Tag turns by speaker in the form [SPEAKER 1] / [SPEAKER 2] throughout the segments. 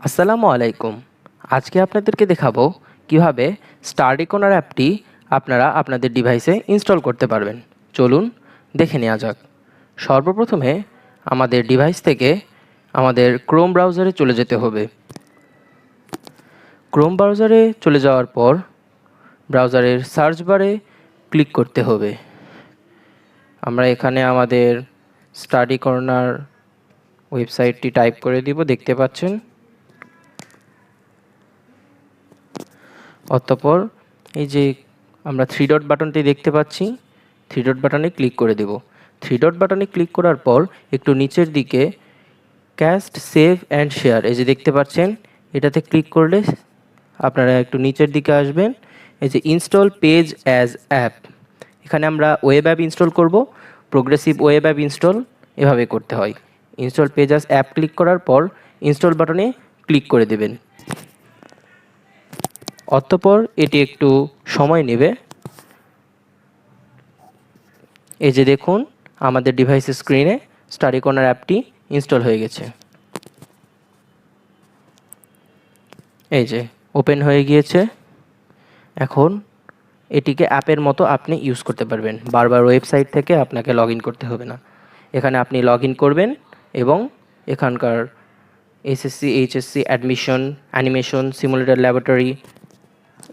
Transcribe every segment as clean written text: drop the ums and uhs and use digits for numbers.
[SPEAKER 1] আসসালামু আলাইকুম। আজকে আপনাদেরকে দেখাবো কিভাবে স্টাডি কর্নার অ্যাপটি আপনারা আপনাদের ডিভাইসে ইনস্টল করতে পারবেন। চলুন দেখে নেওয়া যাক। সর্বপ্রথমে আমাদের ডিভাইস থেকে আমাদের ক্রোম ব্রাউজারে চলে যেতে হবে। ক্রোম ব্রাউজারে চলে যাওয়ার পর ব্রাউজারের সার্চ বারে ক্লিক করতে হবে। আমরা এখানে আমাদের স্টাডি কর্নার ওয়েবসাইটটি টাইপ করে দিব, দেখতে পাচ্ছেন। অতঃপর এই যে আমরা থ্রি ডট বাটনটি দেখতে পাচ্ছি, থ্রি ডট বাটনে ক্লিক করে দেব। থ্রি ডট বাটনে ক্লিক করার পর একটু নিচের দিকে ক্যাস্ট সেভ অ্যান্ড শেয়ার এই যে দেখতে পাচ্ছেন, এটাতে ক্লিক করলে আপনারা একটু নিচের দিকে আসবেন। এই যে ইনস্টল পেজ অ্যাজ অ্যাপ, এখানে আমরা ওয়েব অ্যাপ ইনস্টল করব। প্রোগ্রেসিভ ওয়েব অ্যাপ ইনস্টল এভাবে করতে হয়। Install page as app click করার পর ইনস্টল বাটনে ক্লিক করে দেবেন। অতঃপর এটি একটু সময় নেবে। এই যে দেখুন, আমাদের ডিভাইসের স্ক্রিনে স্টাডি কর্নার অ্যাপটি ইনস্টল হয়ে গেছে। এই যে ওপেন হয়ে গিয়েছে। এখন এটিকে অ্যাপের মতো আপনি ইউজ করতে পারবেন। বারবার ওয়েবসাইট থেকে আপনাকে লগ ইন করতে হবে না। এখানে আপনি লগ ইন করবেন এবং এখানকার SSC, HSC, admission, animation, simulator laboratory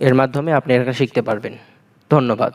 [SPEAKER 1] এর মাধ্যমে আপনি এটা শিখতে পারবেন। ধন্যবাদ।